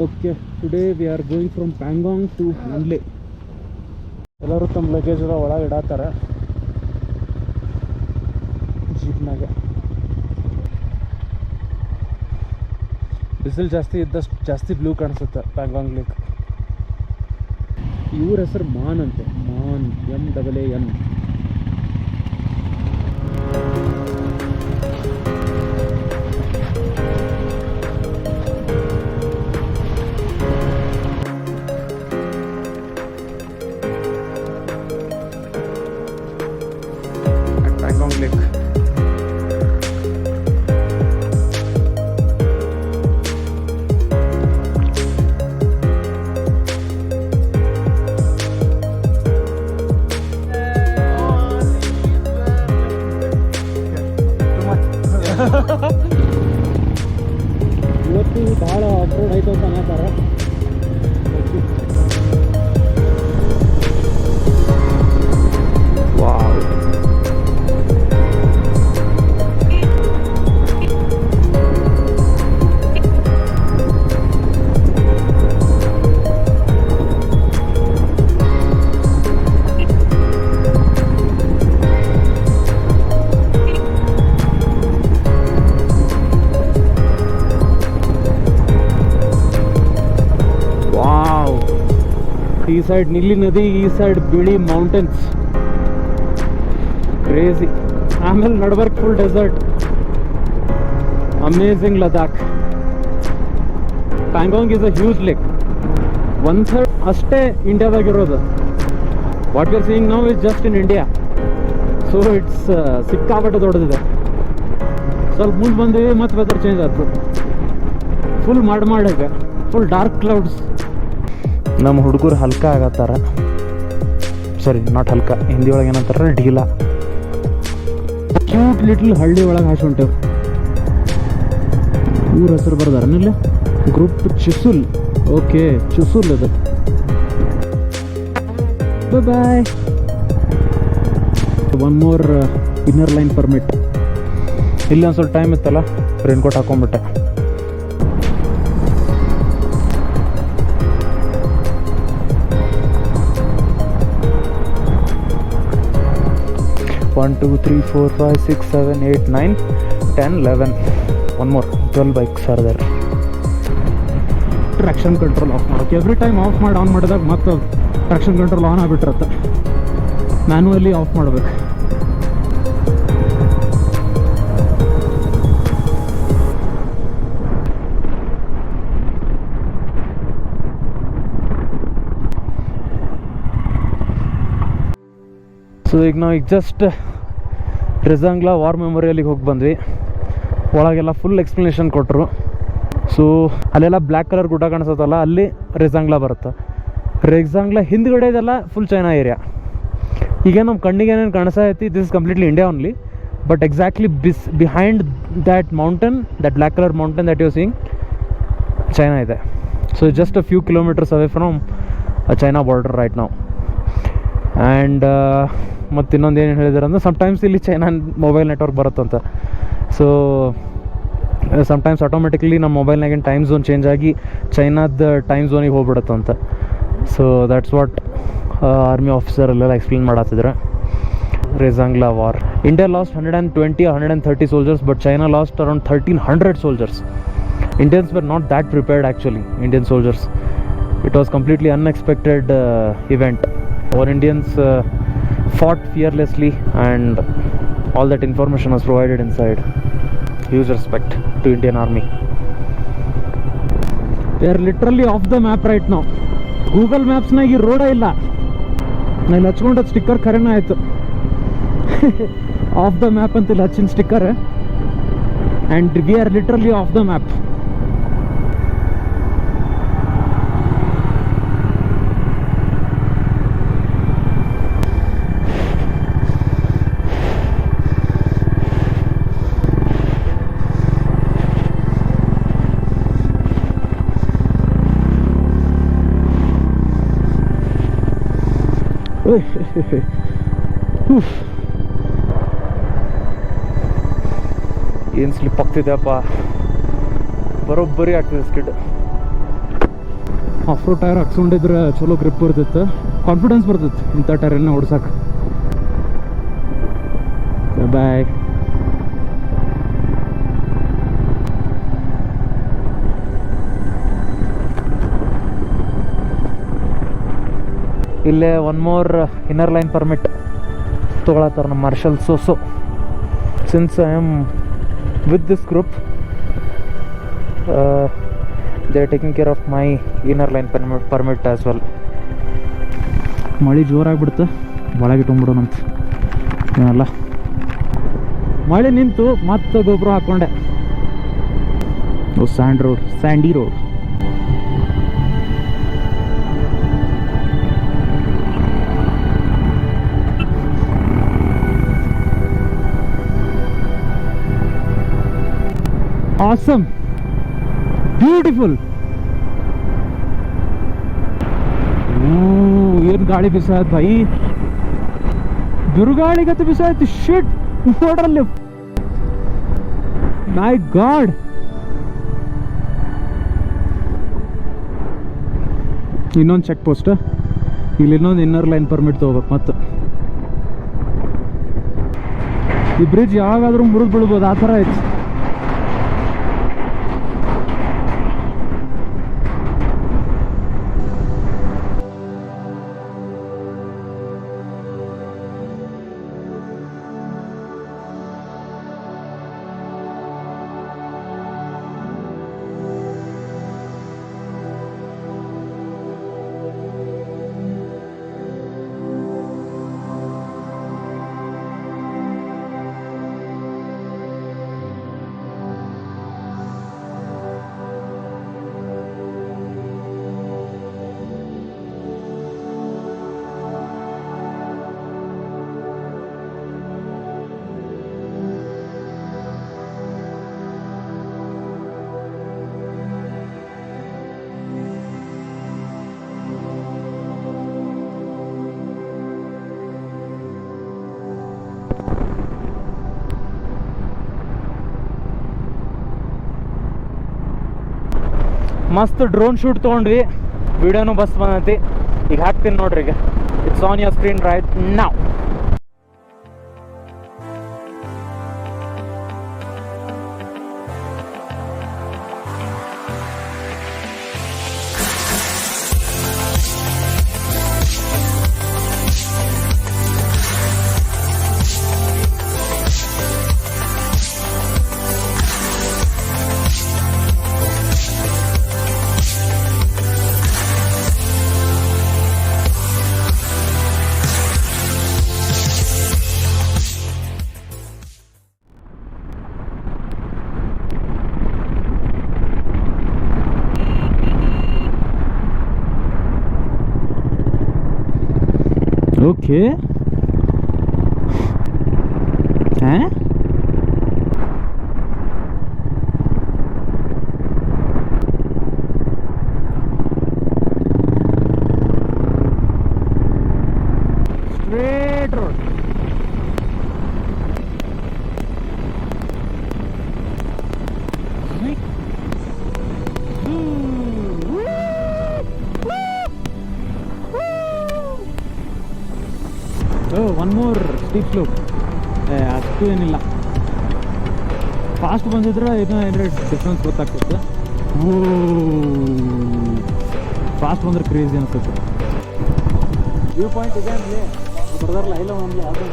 Okay, today we are going from Pangong to ಮಂಡ್ಲೆ. ಎಲ್ಲರೂ ತಮ್ಮ ಲಗೇಜ್ ಎಲ್ಲ ಒಳಗೆ ಇಡಾತಾರೆ ಜೀಪ್ನಾಗ. ಬಿಸಿಲು ಜಾಸ್ತಿ ಇದ್ದಷ್ಟು ಜಾಸ್ತಿ ಬ್ಲೂ ಕಾಣಿಸುತ್ತೆ ಪ್ಯಾಂಗಾಂಗ್ ಲೇಕ್. ಇವ್ರ ಹೆಸರು ಮಾನ್ ಅಂತೆ, ಮಾನ್, MAAN. Pangong Lake. ಇವತ್ತು ಭಾಳ ಆಫ್ರೋಡ್ ಆಯ್ತು ಅಂತ ಅನ್ನತ್ತಾರ. ಈ ಸೈಡ್ ನೀಲಿ ನದಿ, ಈ ಸೈಡ್ ಬಿಳಿ ಮೌಂಟೇನ್ಸ್, ಕ್ರೇಜಿ. ಆಮೇಲೆ ನಡ್ಬರ್ಕ್ full desert, amazing Ladakh. Pangong is a huge lake, 1/3 ಅಷ್ಟೇ ಇಂಡಿಯಾದಾಗಿರೋದು. What we are seeing now is just in India. So it's ಸಿಕ್ಕಾಪಟ್ಟೆ ದೊಡ್ಡದಿದೆ. ಸ್ವಲ್ಪ ಮುಂದೆ ಬಂದ್ವಿ ಮತ್ತು ವೆದರ್ ಚೇಂಜ್ ಆಯ್ತು. ಫುಲ್ ಮಾಡಾಗ ಫುಲ್ ಡಾರ್ಕ್ ಕ್ಲೌಡ್ಸ್. ನಮ್ಮ ಹುಡುಗರು ಹಲ್ಕ ಆಗತ್ತಾರ, ಸಾರಿ ನಾಟ್ ಹಲ್ಕ, ಹಿಂದಿ ಒಳಗೆ ಏನಂತಾರ ಢೀಲಾ. ಕ್ಯೂಟ್ ಲಿಟ್ಲ್ ಹಳ್ಳಿ ಒಳಗೆ ಹಾಕಿ ಹೊಂಟೇವು. ಊರ ಹೆಸರು ಬರ್ದಾರನಿಲ್ಲ, ಗ್ರೂಪ್ ಚುಸುಲ್. ಓಕೆ, ಚುಸುಲ್ ಅದು. Bye. One more inner line permit. ಇಲ್ಲಿ ಒಂದು ಸ್ವಲ್ಪ ಟೈಮ್ ಇತ್ತಲ್ಲ, ರೈನ್ಕೋಟ್ ಹಾಕೊಂಡ್ಬಿಟ್ಟೆ. One, 2, 3, 4, 5, 6, 7, 8, 9, 10, 11. One more, 12 bikes are there. Traction control off ಮಾಡೋಕೆ ಎವ್ರಿ ಟೈಮ್ ಆಫ್ ಮಾಡಿ ಆನ್ ಮಾಡಿದಾಗ ಮತ್ತೆ ಟ್ರಾಕ್ಷನ್ ಕಂಟ್ರೋಲ್ ಆನ್ ಆಗಿಬಿಟ್ಟಿರತ್ತೆ. ಮ್ಯಾನ್ಯುವಲಿ ಆಫ್ ಮಾಡಬೇಕು. ಸೊ ಈಗ ನಾವು ಜಸ್ಟ್ ರೆಜಾಂಗ್ಲಾ ವಾರ್ ಮೆಮೋರಿಯಲಿಗೆ ಹೋಗಿ ಬಂದ್ವಿ. ಒಳಗೆಲ್ಲ ಫುಲ್ ಎಕ್ಸ್ಪ್ಲನೇಷನ್ ಕೊಟ್ಟರು. ಸೊ ಅಲ್ಲೆಲ್ಲ ಬ್ಲ್ಯಾಕ್ ಕಲರ್ ಗುಡ್ಡ ಕಾಣಿಸುತ್ತಲ್ಲ, ಅಲ್ಲಿ ರೆಜಾಂಗ್ಲಾ ಬರುತ್ತೆ. ರೆಜಾಂಗ್ಲಾ ಹಿಂದ್ಗಡೆ ಇದೆಲ್ಲ ಫುಲ್ ಚೈನಾ ಏರಿಯಾ. ಈಗ ನಮ್ಮ ಕಣ್ಣಿಗೆ ಏನೇನು ಕಾಣಿಸೈತಿ, this is completely India only. But exactly behind that mountain, that black colour mountain that you seeing, China ಇದೆ. So just a few kilometres away from China border right ನಾವು. And ಮತ್ತು ಇನ್ನೊಂದು ಏನು ಹೇಳಿದಾರೆ ಅಂದರೆ, ಸಮ್ಟೈಮ್ಸ್ ಇಲ್ಲಿ ಚೈನಾ ಮೊಬೈಲ್ ನೆಟ್ವರ್ಕ್ ಬರುತ್ತಂತ. So sometimes automatically ನಮ್ಮ ಮೊಬೈಲ್ನಾಗಿನ ಟೈಮ್ ಝೋನ್ ಚೇಂಜ್ ಆಗಿ ಚೈನಾದ ಟೈಮ್ ಝೋನಿಗೆ ಹೋಗ್ಬಿಡುತ್ತಂತ. So that's what army officer ಅಲ್ಲೆಲ್ಲ ಎಕ್ಸ್ಪ್ಲೇನ್ ಮಾಡತ್ತಿದ್ರೆ. Rezang La war, India last 120 or 130 soldiers, but China lost around 1300 soldiers. Indians were not that prepared actually, Indian soldiers. It was completely unexpected event. Our Indians fought fearlessly and all that information was provided inside. Huge respect to Indian Army. We are literally off the map right now. Google Maps ನಾಗ ಈ road ಇಲ್ಲ. ನಾನು ಹಚ್ಕೊಂಡ sticker ಖರೇನ ಆಯಿತು. Of the map ಅಂತಿಲ್ಲ ಹಚ್ಚಿನ sticker. And we are literally off the map. ಏನು slip ಆಗ್ತಿದೆಯಪ್ಪ, ಬರೋಬ್ಬರಿ ಆಗ್ತಿದೆ ಸ್ಕಿಡ್. ಆಫ್ ರೋಡ್ ಟೈರ್ ಹಾಕ್ಸ್ಕೊಂಡಿದ್ರೆ ಚಲೋ ಗ್ರಿಪ್ ಬರ್ತಿತ್ತು, ಕಾನ್ಫಿಡೆನ್ಸ್ ಬರ್ತಿತ್ತು ಇಂಥ ಟೈರನ್ನ ಓಡ್ಸಕ್ಕೆ. ಬಾಯ್. ಇಲ್ಲೇ one more inner line permit ತೊಗೊಳತ್ತಾರ ನಮ್ಮ ಮಾರ್ಷಲ್ ಸೋಸೋ. Since I am with this group, they are taking care of my inner line permit as well. ಮಳೆ ಜೋರಾಗ್ಬಿಡ್ತು, ಒಳಗೆ ಇಟ್ಕೊಂಡ್ಬಿಡೋಣಂತ ಏನಲ್ಲ. ಮಳೆ ನಿಂತು ಮತ್ತೆ ಗೊಬ್ಬರ ಹಾಕ್ಕೊಂಡೆ. Sandy road. Awesome, beautiful. ಏನು ಗಾಳಿ ಬಿಸಾಯ್ತು ಭಾಯಿ, ಬಿರುಗಾಳಿಗತ್ತೆ ಬಿಸಾಯ್ತು. ಶಿಟ್, ನೋಡ್ರಲ್ಲಿ, ಮೈ ಗಾಡ್. ಇನ್ನೊಂದು ಚೆಕ್ ಪೋಸ್ಟ್, ಇಲ್ಲಿ ಇನ್ನೊಂದು ಇನ್ನರ್ ಲೈನ್ ಪರ್ಮಿಟ್ ತೊಗೋಬೇಕು. ಮತ್ತು ಈ ಬ್ರಿಡ್ಜ್ ಯಾವಾಗಾದ್ರೂ ಮುರಿದು ಬಿಡ್ಬೋದು, ಆ ಥರ ಐತಿ. ಮಸ್ತ್ ಡ್ರೋನ್ ಶೂಟ್ ತೊಗೊಂಡ್ವಿ, ವಿಡಿಯೋನು ಬಸ್ ಬಂದೈತಿ. ಈಗ ಹಾಕ್ತೀನಿ ನೋಡ್ರಿ, ಈಗ it's on your screen right now. Okay, straight road. One more steep slope. ಅಷ್ಟು ಏನಿಲ್ಲ, ಫಾಸ್ಟ್ ಬಂದಿದ್ರೆ ಇನ್ನೂ ಏನಾದ್ರೆ ಡಿಫ್ರೆನ್ಸ್ ಗೊತ್ತಾಗ್ತಿತ್ತು. ಫಾಸ್ಟ್ ಬಂದ್ರೆ ಕ್ರೇಜಿ ಅನ್ಸುತ್ತೆ. ವ್ಯೂ ಪಾಯಿಂಟ್ ಇದೆ ಅಂದರೆ ಬರ್ದಾರಲ್ಲ, ಇಲ್ಲ ಒಂದು ಯಾವುದು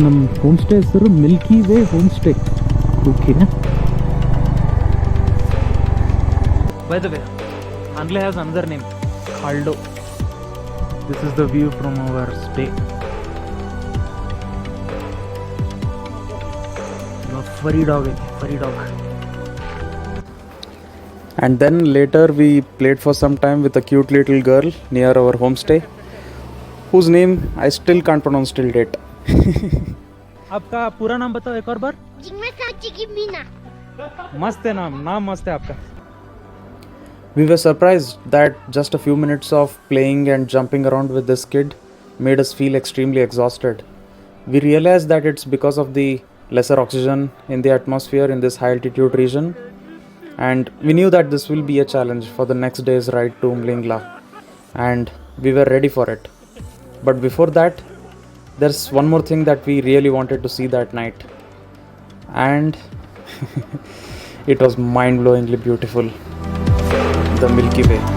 ನಮ್ಮ ಹೋಮ್ ಸ್ಟೇ ಹೆಸರು Milky way home stay. Okay, by the way Angle has another name, Aldo. This is the view from our stay. Furry dog. And then later we played for some time with a cute little girl near our homestay, whose name I still can't pronounce till date. आपका पूरा नाम बताओ एक और बार. मस्त है नाम मस्त है आपका. We were surprised that just a few minutes of playing and jumping around with this kid made us feel extremely exhausted. We realized that it's because of the lesser oxygen in the atmosphere in this high altitude region. And we knew that this will be a challenge for the next day's ride to Umlingla, and we were ready for it. But before that, there's one more thing that we really wanted to see that night, and it was mind-blowingly beautiful: the Milky Way.